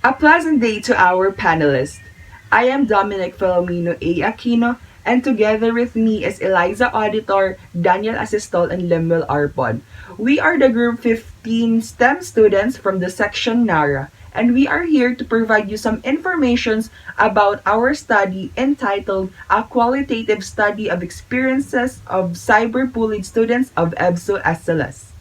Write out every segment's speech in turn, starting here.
A pleasant day to our panelists. I am Dominic Aquino, and together with me is Elizah Auditor, Daniel Asistol, and Lemuel Arpon. We are the Group 15 STEM students from the section NARA, and we are here to provide you some information about our study entitled A Qualitative Study of Experiences of Cyberbullied Students of EVSU-SLS.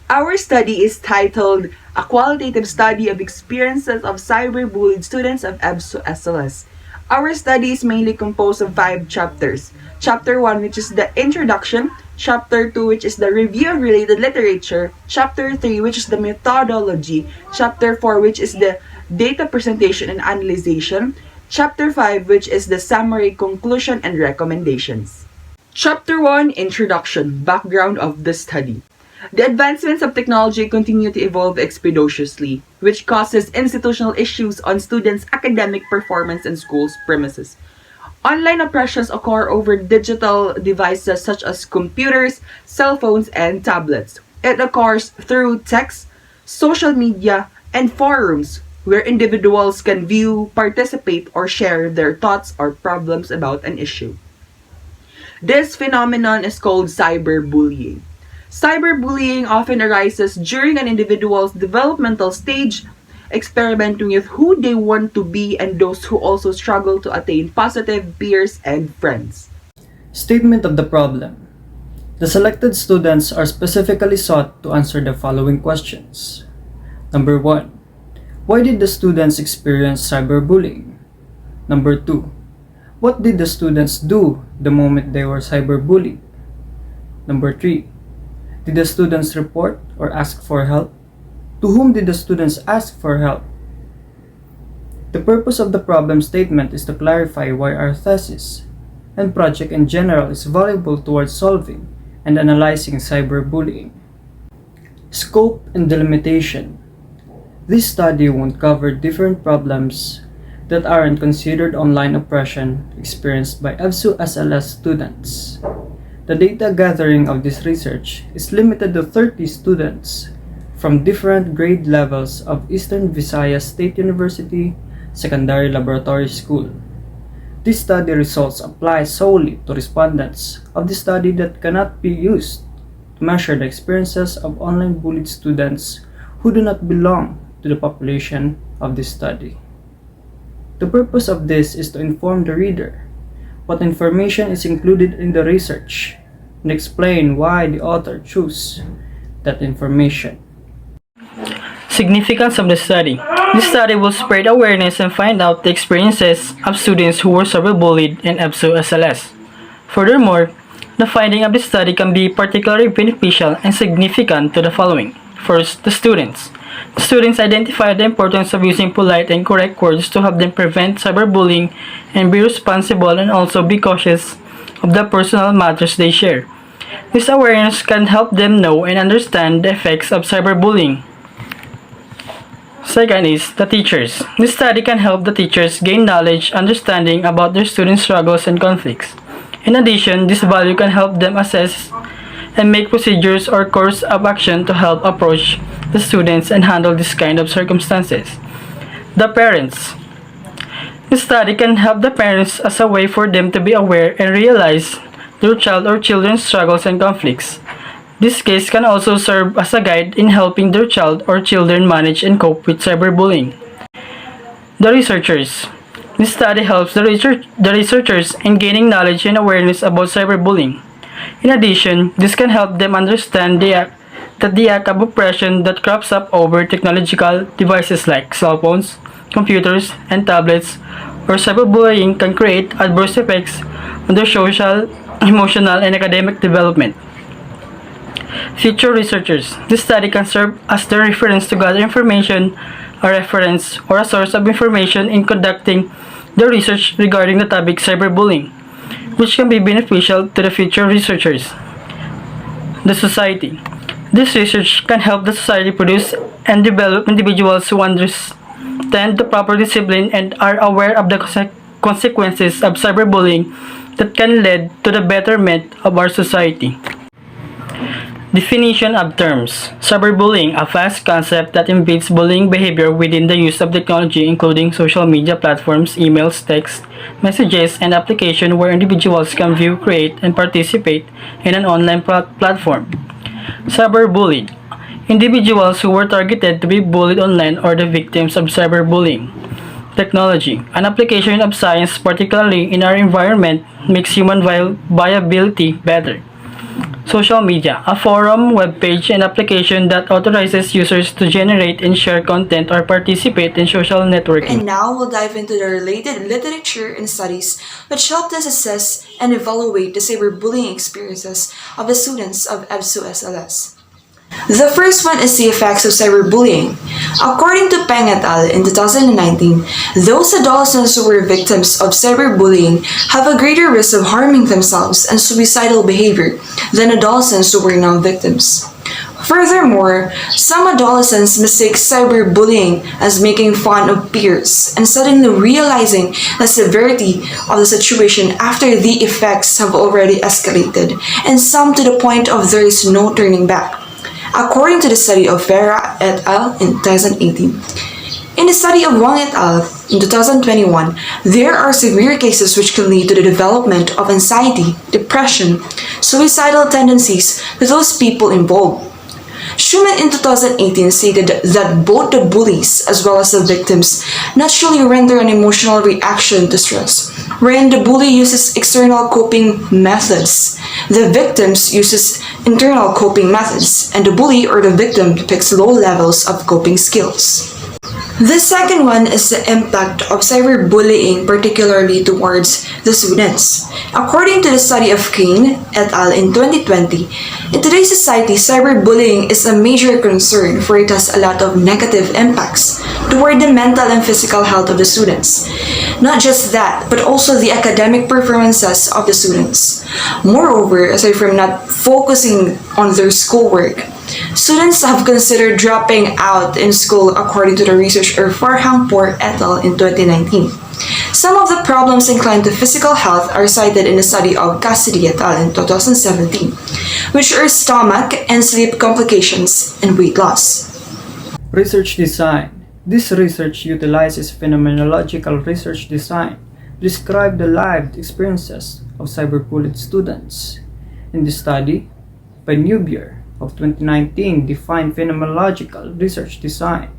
Our study is titled A Qualitative Study of Experiences of Cyberbullied Students of EVSU-SLS. Our study is mainly composed of 5 chapters. Chapter 1, which is the introduction. Chapter 2, which is the review of related literature. Chapter 3, which is the methodology. Chapter 4, which is the data presentation and analyzation. Chapter 5, which is the summary, conclusion, and recommendations. Chapter 1, Introduction, background of the study. The advancements of technology continue to evolve expeditiously, which causes institutional issues on students' academic performance in schools' premises. Online oppressions occur over digital devices such as computers, cell phones, and tablets. It occurs through text, social media, and forums where individuals can view, participate, or share their thoughts or problems about an issue. This phenomenon is called cyberbullying. Cyberbullying often arises during an individual's developmental stage, experimenting with who they want to be and those who also struggle to attain positive peers and friends. Statement of the problem. The selected students are specifically sought to answer the following questions. Number 1. Why did the students experience cyberbullying? Number 2. What did the students do the moment they were cyberbullied? Number 3. Did the students report or ask for help? To whom did the students ask for help? The purpose of the problem statement is to clarify why our thesis and project in general is valuable towards solving and analyzing cyberbullying. Scope and delimitation. This study won't cover different problems that aren't considered online oppression experienced by EVSU-SLS students. The data gathering of this research is limited to 30 students from different grade levels of Eastern Visayas State University Secondary Laboratory School. This study results apply solely to respondents of the study that cannot be used to measure the experiences of online bullied students who do not belong to the population of this study. The purpose of this is to inform the reader what information is included in the research and explain why the author chose that information. Significance of the study. This study will spread awareness and find out the experiences of students who were cyberbullied in EVSU-SLS. Furthermore, the finding of this study can be particularly beneficial and significant to the following. First, the students. The students identify the importance of using polite and correct words to help them prevent cyberbullying and be responsible and also be cautious of the personal matters they share. This awareness can help them know and understand the effects of cyberbullying. Second is the teachers. This study can help the teachers gain knowledge, understanding about their students' struggles and conflicts. In addition, this value can help them assess and make procedures or course of action to help approach the students and handle this kind of circumstances. The parents. This study can help the parents as a way for them to be aware and realize their child or children's struggles and conflicts. This case can also serve as a guide in helping their child or children manage and cope with cyberbullying. The researchers. This study helps the researchers in gaining knowledge and awareness about cyberbullying. In addition, this can help them understand that the act of oppression that crops up over technological devices like cell phones, computers, and tablets, or cyberbullying can create adverse effects on their social, emotional, and academic development. Future researchers. This study can serve as the reference to gather information, a reference, or a source of information in conducting the research regarding the topic cyberbullying, which can be beneficial to the future researchers. The society. This research can help the society produce and develop individuals who understand the proper discipline and are aware of the consequences of cyberbullying that can lead to the betterment of our society. Definition of terms. Cyberbullying, a vast concept that embeds bullying behavior within the use of technology, including social media platforms, emails, text messages, and applications where individuals can view, create, and participate in an online platform. Cyberbullied. Individuals who were targeted to be bullied online or the victims of cyberbullying. Technology. An application of science, particularly in our environment, makes human viability better. Social media, a forum, web page, and application that authorizes users to generate and share content or participate in social networking. And now we'll dive into the related literature and studies which helped us assess and evaluate the cyberbullying experiences of the students of EVSU-SLS. The first one is the effects of cyberbullying. According to Peng et al. In 2019, those adolescents who were victims of cyberbullying have a greater risk of harming themselves and suicidal behavior than adolescents who were non-victims. Furthermore, some adolescents mistake cyberbullying as making fun of peers and suddenly realizing the severity of the situation after the effects have already escalated, and some to the point of there is no turning back. According to the study of Vera et al. In 2018. In the study of Wang et al. In 2021, there are severe cases which can lead to the development of anxiety, depression, suicidal tendencies to those people involved. Schumann in 2018 stated that both the bullies as well as the victims naturally render an emotional reaction to stress, wherein the bully uses external coping methods, the victims uses internal coping methods, and the bully or the victim depicts low levels of coping skills. The second one is the impact of cyberbullying, particularly towards the students. According to the study of Kane et al. In 2020, in today's society, cyberbullying is a major concern for it has a lot of negative impacts toward the mental and physical health of the students. Not just that, but also the academic performances of the students. Moreover, aside from not focusing on their schoolwork, students have considered dropping out in school according to the research of Farhangpour et al. In 2019. Some of the problems inclined to physical health are cited in the study of Cassidy et al. In 2017, which are stomach and sleep complications and weight loss. Research design. This research utilizes phenomenological research design to describe the lived experiences of cyberbullied students. In this study, by Nubier of 2019 defined phenomenological research design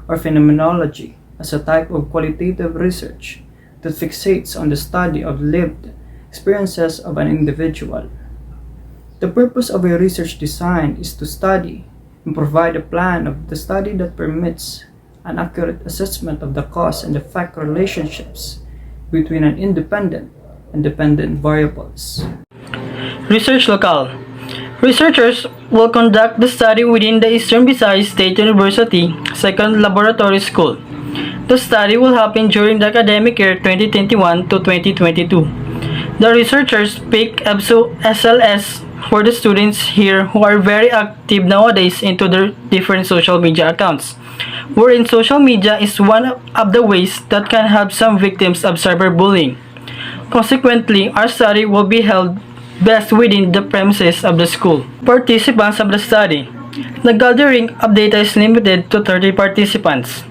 or phenomenology as a type of qualitative research that fixates on the study of lived experiences of an individual. The purpose of a research design is to study and provide a plan of the study that permits an accurate assessment of the cause and effect relationships between an independent and dependent variables. Research locale. Researchers will conduct the study within the Eastern Visayas State University Second Laboratory School. The study will happen during the academic year 2021 to 2022. The researchers pick EVSU-SLS for the students here who are very active nowadays into their different social media accounts, wherein social media is one of the ways that can have some victims of cyberbullying. Consequently, our study will be held best within the premises of the school. Participants of the study. The gathering of data is limited to 30 participants.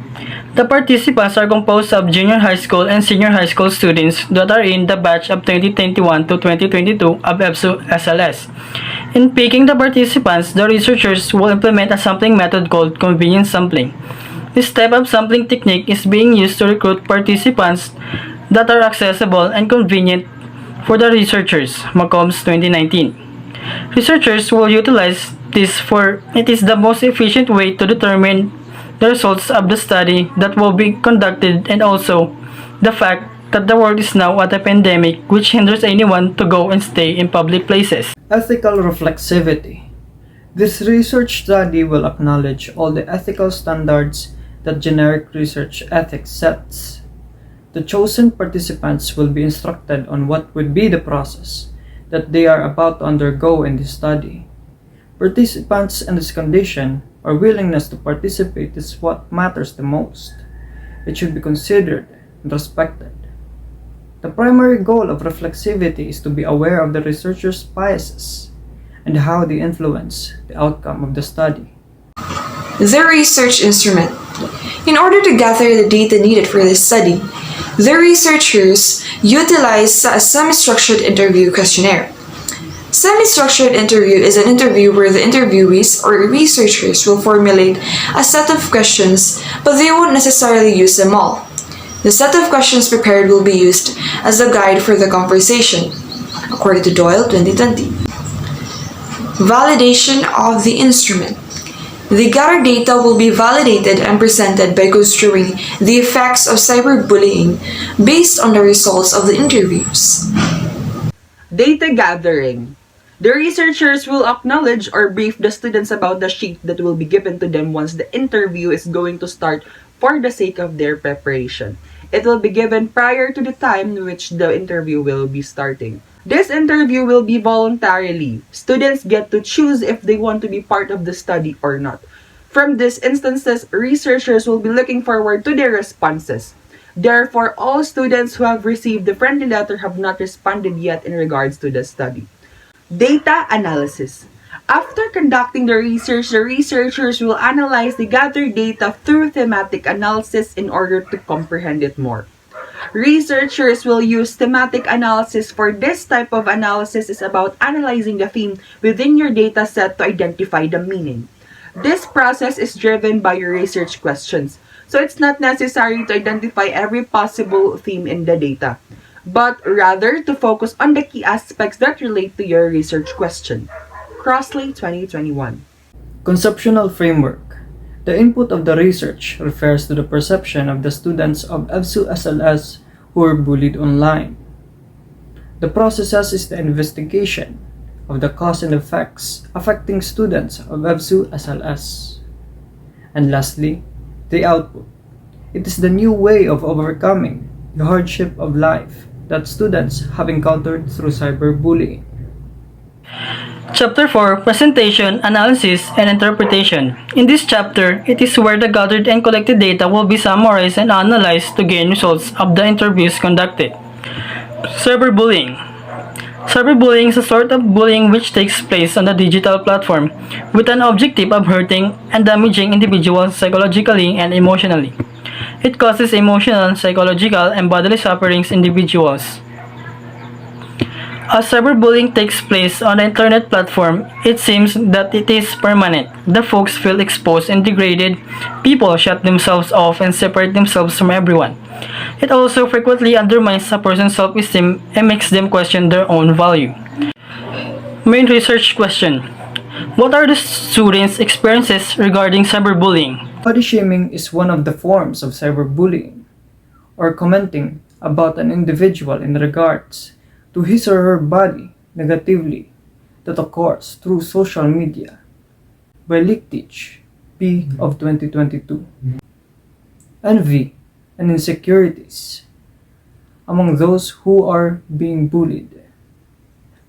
The participants are composed of junior high school and senior high school students that are in the batch of 2021 to 2022 of EVSU-SLS. In picking the participants, the researchers will implement a sampling method called convenience sampling. This type of sampling technique is being used to recruit participants that are accessible and convenient for the researchers, McCombs 2019. Researchers will utilize this for it is the most efficient way to determine the results of the study that will be conducted, and also the fact that the world is now at a pandemic which hinders anyone to go and stay in public places. Ethical reflexivity. This research study will acknowledge all the ethical standards that generic research ethics sets. The chosen participants will be instructed on what would be the process that they are about to undergo in this study. Participants in this condition or willingness to participate is what matters the most. It should be considered and respected. The primary goal of reflexivity is to be aware of the researcher's biases and how they influence the outcome of the study. The research instrument. In order to gather the data needed for this study, the researchers utilized a semi-structured interview questionnaire. Semi-structured interview is an interview where the interviewees or researchers will formulate a set of questions, but they won't necessarily use them all. The set of questions prepared will be used as a guide for the conversation, according to Doyle 2020. Validation of the instrument. The gathered data will be validated and presented by construing the effects of cyberbullying based on the results of the interviews. Data gathering. The researchers will acknowledge or brief the students about the sheet that will be given to them once the interview is going to start for the sake of their preparation. It will be given prior to the time in which the interview will be starting. This interview will be voluntarily. Students get to choose if they want to be part of the study or not. From these instances, researchers will be looking forward to their responses. Therefore, all students who have received the friendly letter have not responded yet in regards to the study. Data analysis. After conducting the researchers will analyze the gathered data through thematic analysis in order to comprehend it more. Researchers will use thematic analysis for this type of analysis is about analyzing the theme within your data set to identify the meaning. This process is driven by your research questions, so it's not necessary to identify every possible theme in the data, but rather to focus on the key aspects that relate to your research question. Crossley 2021. Conceptual framework. The input of the research refers to the perception of the students of EVSU-SLS who were bullied online. The process is the investigation of the cause and effects affecting students of EVSU-SLS. And lastly, the output. It is the new way of overcoming the hardship of life that students have encountered through cyberbullying. Chapter 4, Presentation, Analysis, and Interpretation. In this chapter, it is where the gathered and collected data will be summarized and analyzed to gain results of the interviews conducted. Cyberbullying. Cyberbullying is a sort of bullying which takes place on a digital platform with an objective of hurting and damaging individuals psychologically and emotionally. It causes emotional, psychological, and bodily sufferings in individuals. As cyberbullying takes place on the internet platform, it seems that it is permanent. The folks feel exposed and degraded. People shut themselves off and separate themselves from everyone. It also frequently undermines a person's self-esteem and makes them question their own value. Main research question. What are the students' experiences regarding cyberbullying? Body shaming is one of the forms of cyberbullying, or commenting about an individual in regards to his or her body negatively that occurs through social media. By Lichtich, P. of 2022. Envy and insecurities among those who are being bullied.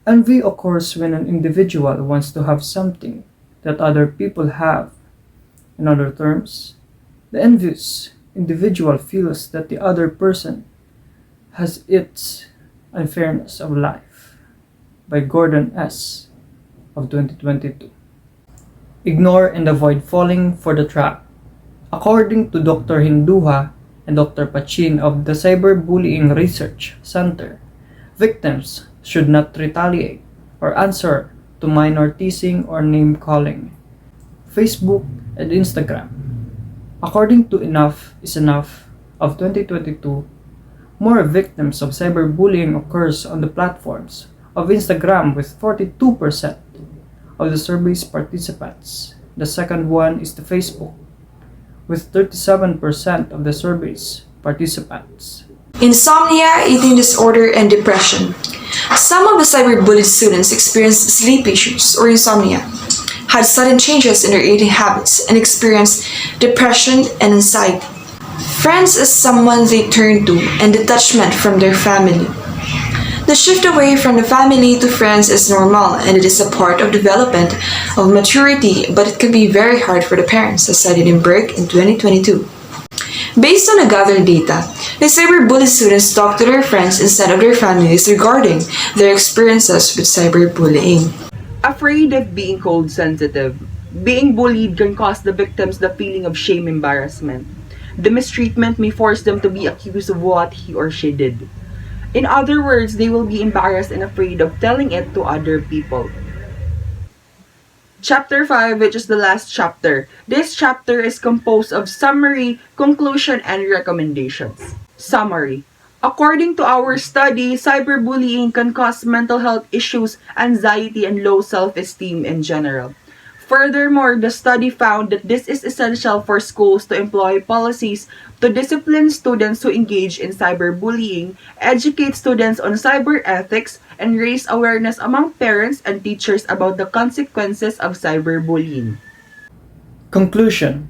Envy occurs when an individual wants to have something that other people have. In other terms, the envious individual feels that the other person has its Unfairness of Life by Gordon S. of 2022. Ignore and avoid falling for the trap. According to Dr. Hinduja and Dr. Pachin of the Cyberbullying Research Center, victims should not retaliate or answer to minor teasing or name-calling. Facebook and Instagram. According to Enough is Enough of 2022, more victims of cyberbullying occurs on the platforms of Instagram with 42% of the survey's participants. The second one is the Facebook with 37% of the survey's participants. Insomnia, eating disorder, and depression. Some of the cyberbullied students experienced sleep issues or insomnia, had sudden changes in their eating habits, and experienced depression and anxiety. Friends is someone they turn to, and detachment from their family. The shift away from the family to friends is normal, and it is a part of development of maturity, but it can be very hard for the parents, as cited in Burke in 2022. Based on the gathered data, the cyberbullied students talk to their friends instead of their families regarding their experiences with cyberbullying. A afraid of being cold sensitive. Being bullied can cause the victims the feeling of shame embarrassment. The mistreatment may force them to be accused of what he or she did. In other words, they will be embarrassed and afraid of telling it to other people. Chapter 5, which is the last chapter. This chapter is composed of summary, conclusion, and recommendations. Summary. According to our study, cyberbullying can cause mental health issues, anxiety, and low self-esteem in general. Furthermore, the study found that this is essential for schools to employ policies to discipline students who engage in cyberbullying, educate students on cyber ethics, and raise awareness among parents and teachers about the consequences of cyberbullying. Conclusion.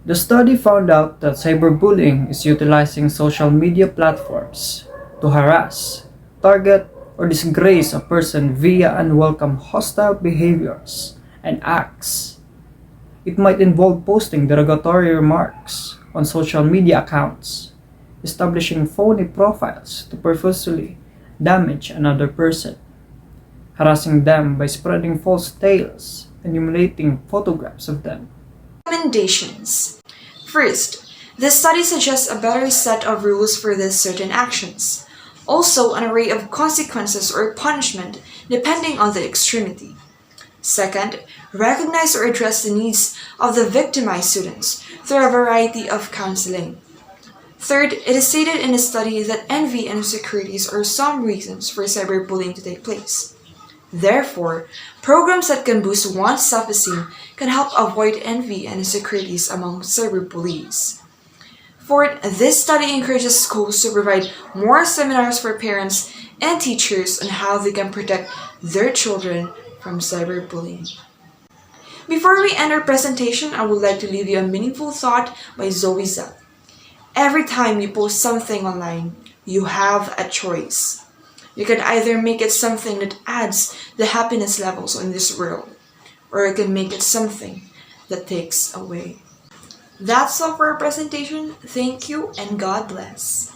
The study found out that cyberbullying is utilizing social media platforms to harass, target, or disgrace a person via unwelcome hostile behaviors and acts. It might involve posting derogatory remarks on social media accounts, establishing phony profiles to purposefully damage another person, harassing them by spreading false tales and emulating photographs of them. Recommendations. First, this study suggests a better set of rules for these certain actions. Also, an array of consequences or punishment depending on the extremity. Second, recognize or address the needs of the victimized students through a variety of counseling. Third, it is stated in the study that envy and insecurities are some reasons for cyberbullying to take place. Therefore, programs that can boost one's self-esteem can help avoid envy and insecurities among cyberbullies. Fourth, this study encourages schools to provide more seminars for parents and teachers on how they can protect their children from cyberbullying. Before we end our presentation, I would like to leave you a meaningful thought by Zoe Zell. Every time you post something online, you have a choice. You can either make it something that adds the happiness levels in this world, or you can make it something that takes away. That's all for our presentation. Thank you and God bless.